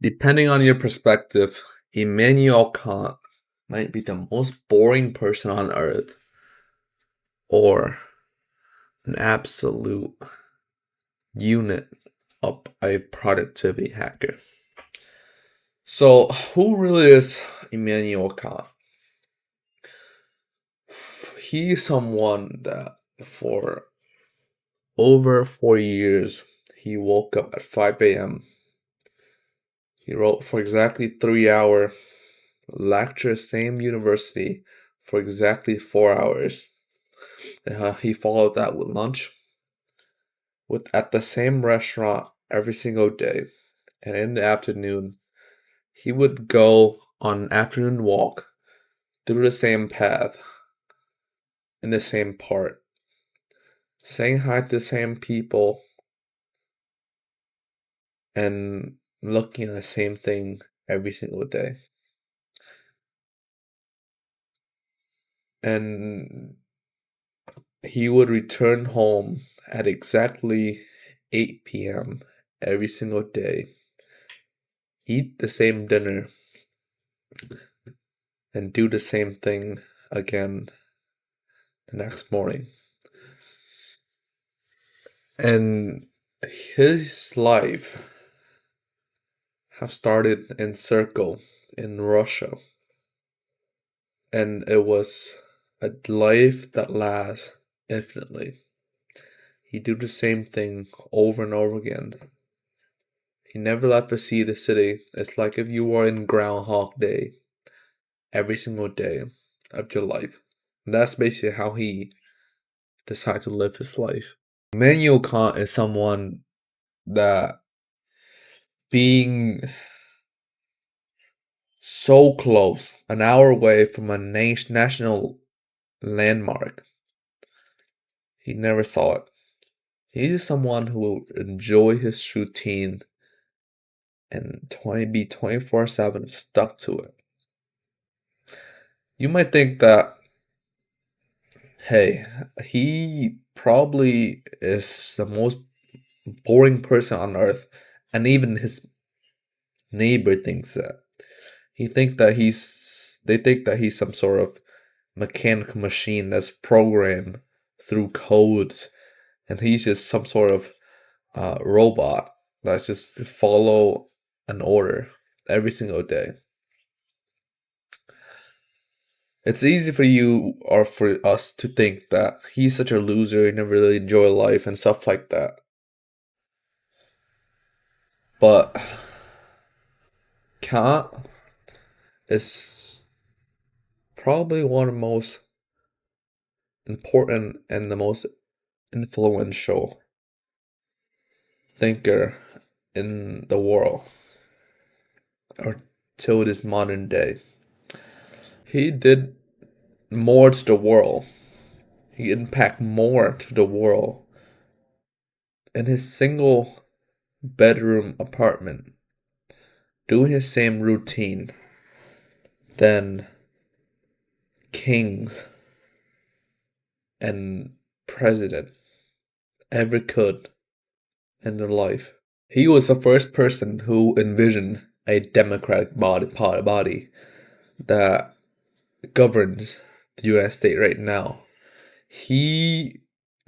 Depending on your perspective, Immanuel Kant might be the most boring person on earth or an absolute unit of a productivity hacker. So, who really is Immanuel Kant? He's someone that for over 4 years he woke up at 5 a.m. He wrote for exactly 3 hours, lectured same university for exactly 4 hours. He followed that with lunch at the same restaurant every single day. And in the afternoon, he would go on an afternoon walk through the same path in the same part, saying hi to the same people and looking at the same thing every single day. And he would return home at exactly 8 p.m. every single day, eat the same dinner, and do the same thing again the next morning. And his life have started in Circle in Russia. And it was a life that lasts infinitely. He do the same thing over and over again. He never left to see the city. It's like if you were in Groundhog Day every single day of your life. And that's basically how he decided to live his life. Immanuel Kant is someone that being so close, an hour away from a national landmark, he never saw it. He's someone who will enjoy his routine and be 24/7 stuck to it. You might think that, hey, he probably is the most boring person on earth, and even his neighbor thinks that. They think that he's some sort of mechanical machine that's programmed through codes, and he's just some sort of robot that's just follow an order every single day. It's easy for you or for us to think that he's such a loser, he never really enjoy life and stuff like that. But Kant is probably one of the most important and the most influential thinker in the world, or till this modern day. He did more to the world. He impacted more to the world in his single bedroom apartment, doing his same routine than kings and president ever could in their life. He was the first person who envisioned a democratic body that governs the United States right now. He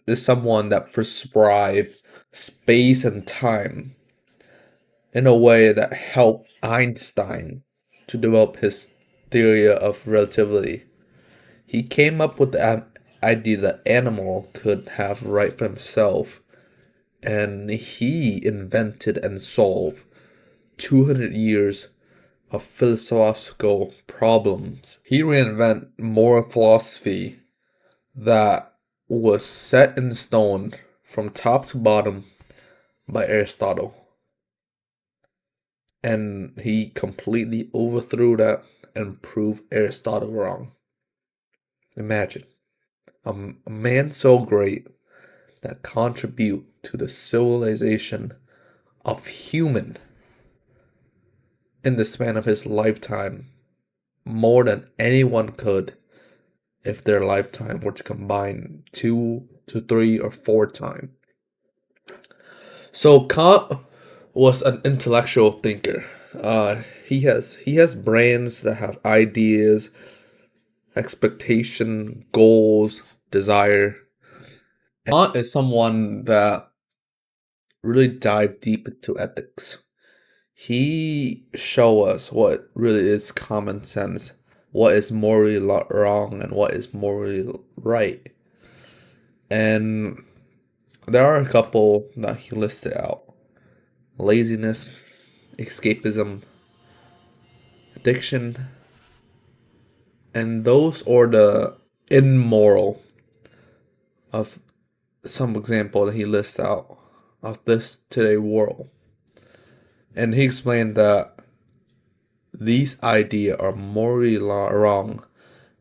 is someone that prescribed space and time in a way that helped Einstein to develop his theory of relativity. He came up with the idea that animal could have right for himself, and he invented and solved 200 years of philosophical problems. He reinvented moral philosophy that was set in stone from top to bottom by Aristotle. And he completely overthrew that and proved Aristotle wrong. Imagine a man so great that contribute to the civilization of human in the span of his lifetime more than anyone could if their lifetime were to combine 2 to 3 or 4 times. So Kant was an intellectual thinker, He has brains that have ideas, expectation, goals, desire. Kant is someone that really dive deep into ethics. He show us what really is common sense, what is morally wrong, and what is morally right. And there are a couple that he listed out: laziness, escapism, addiction, and those are the immoral of some example that he lists out of this today world. And he explained that these ideas are morally wrong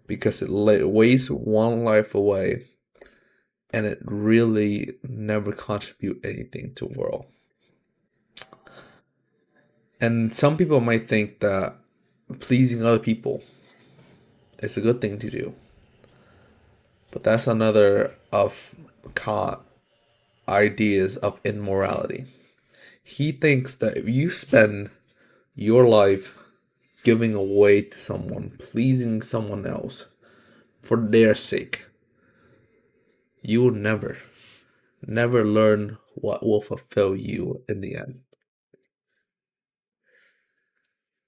because it wastes one life away and it really never contribute anything to the world. And some people might think that pleasing other people is a good thing to do. But that's another of Kant ideas of immorality. He thinks that if you spend your life giving away to someone, pleasing someone else for their sake, you will never learn what will fulfill you in the end.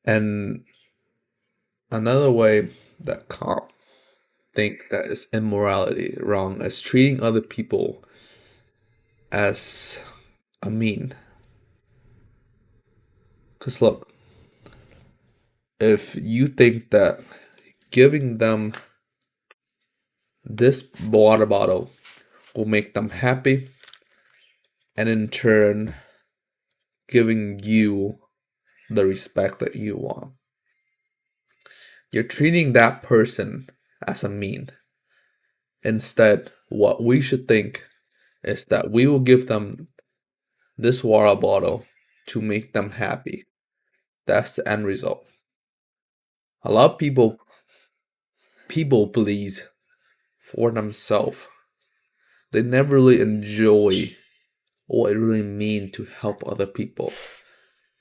And another way that Kant think that is immorality wrong is treating other people as a mean. Because look, if you think that giving them this water bottle will make them happy, and in turn giving you the respect that you want, you're treating that person as a mean. Instead, what we should think is that we will give them this water bottle to make them happy. That's the end result. A lot of people please for themselves. They never really enjoy what it really means to help other people.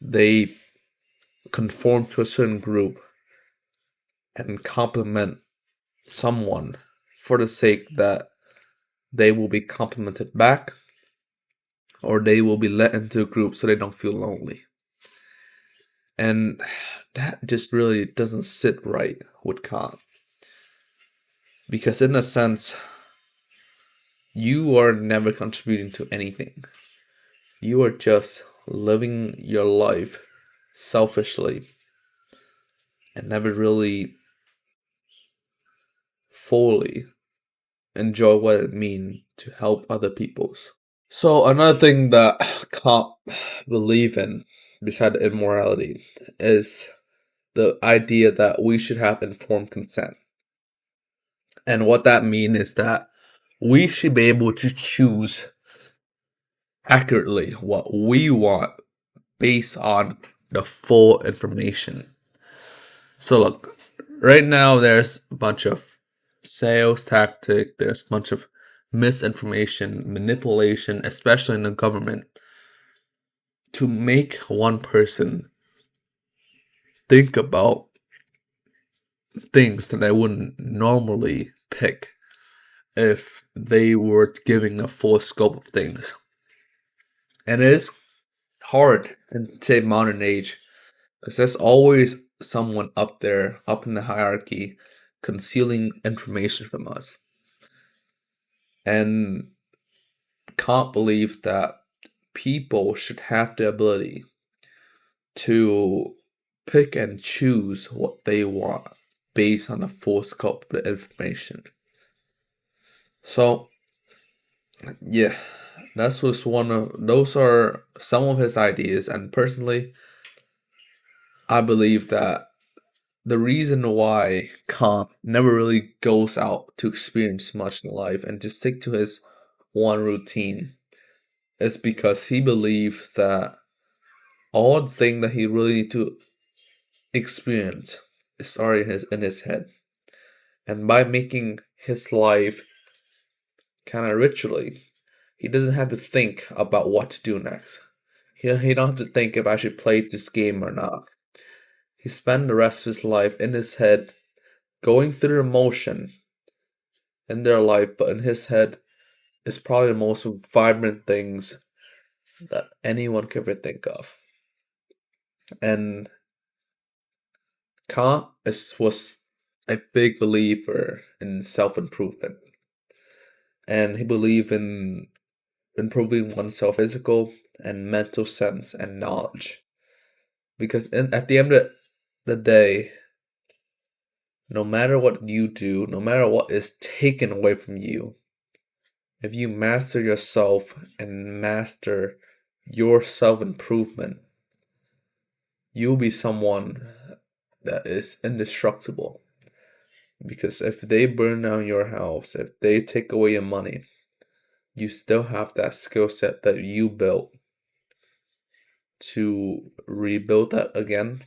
They conform to a certain group and compliment someone for the sake that they will be complimented back, or they will be let into a group so they don't feel lonely. And that just really doesn't sit right with Kant. Because in a sense, you are never contributing to anything. You are just living your life selfishly and never really fully enjoy what it means to help other peoples. So another thing that Kant believe in, beside immorality, is the idea that we should have informed consent. And what that means is that we should be able to choose accurately what we want based on the full information. So look, right now there's a bunch of sales tactic, there's a bunch of misinformation, manipulation, especially in the government, to make one person think about things that they wouldn't normally pick if they were giving a full scope of things. And it is hard in say modern age because there's always someone up there, up in the hierarchy, concealing information from us. And can't believe that people should have the ability to pick and choose what they want based on the full scope of the information. So, yeah, that's was one of those are some of his ideas, and personally, I believe that the reason why Kant never really goes out to experience much in life and just stick to his one routine is because he believed that all the thing that he really need to experience is already in his head. And by making his life kind of ritually, he doesn't have to think about what to do next. He don't have to think if I should play this game or not. he spent the rest of his life in his head going through emotion in their life, but in his head is probably the most vibrant things that anyone could ever think of. And Kant was a big believer in self-improvement. And he believed in improving oneself physical and mental sense and knowledge. Because at the end of the day, no matter what you do, no matter what is taken away from you, if you master yourself and master your self-improvement, you'll be someone that is indestructible. Because if they burn down your house, if they take away your money, you still have that skill set that you built to rebuild that again,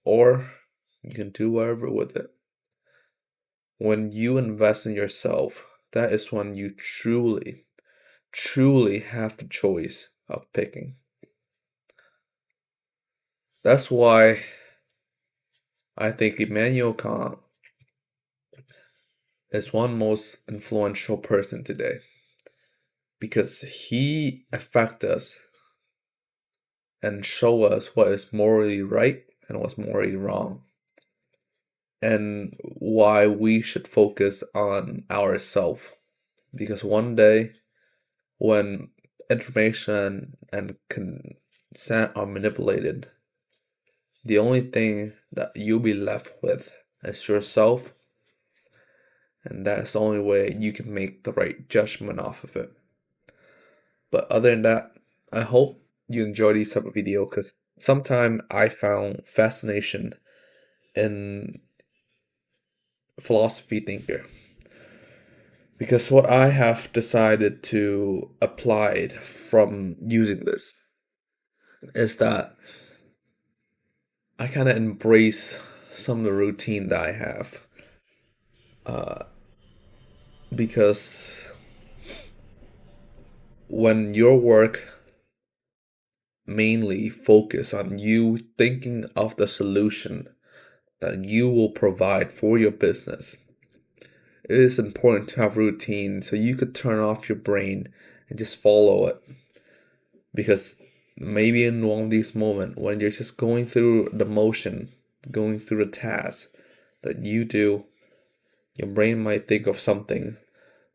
or you can do whatever with it. When you invest in yourself, that is when you truly, truly have the choice of picking. That's why I think Immanuel Kant is one most influential person today, because he affects us and show us what is morally right and what's morally wrong, and why we should focus on ourselves. Because one day, when information and consent are manipulated, the only thing that you'll be left with is yourself, and that's the only way you can make the right judgment off of it. But other than that, I hope you enjoy these type of videos, because sometimes I found fascination in philosophy thinker. Because what I have decided to apply from using this is that I kind of embrace some of the routine that I have. Because when your work mainly focus on you thinking of the solution that you will provide for your business, it is important to have routine so you could turn off your brain and just follow it. Because maybe in one of these moments when you're just going through the motion, going through the task that you do, your brain might think of something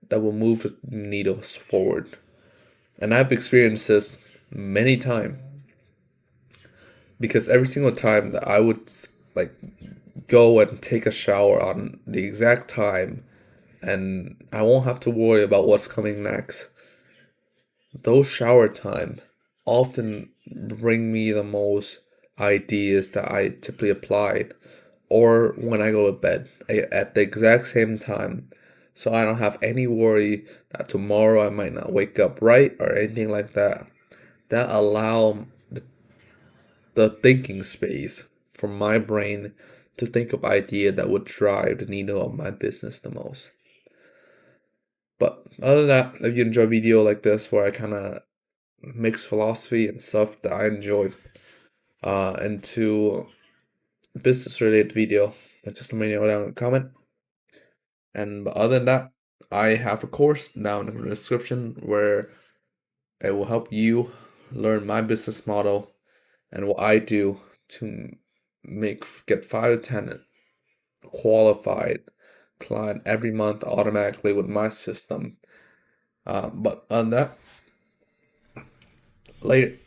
that will move the needles forward. And I've experienced this many times, because every single time that I would like go and take a shower on the exact time and I won't have to worry about what's coming next, those shower time often bring me the most ideas that I typically applied, or when I go to bed at the exact same time, so I don't have any worry that tomorrow I might not wake up right or anything like that. That allow the thinking space for my brain to think of idea that would drive the needle of my business the most. But other than that, if you enjoy video like this where I kind of mix philosophy and stuff that I enjoy into business related video, just let me know down in the comment. And other than that, I have a course down in the description where it will help you learn my business model and what I do to get 5 to 10 qualified client every month automatically with my system. But on that, later.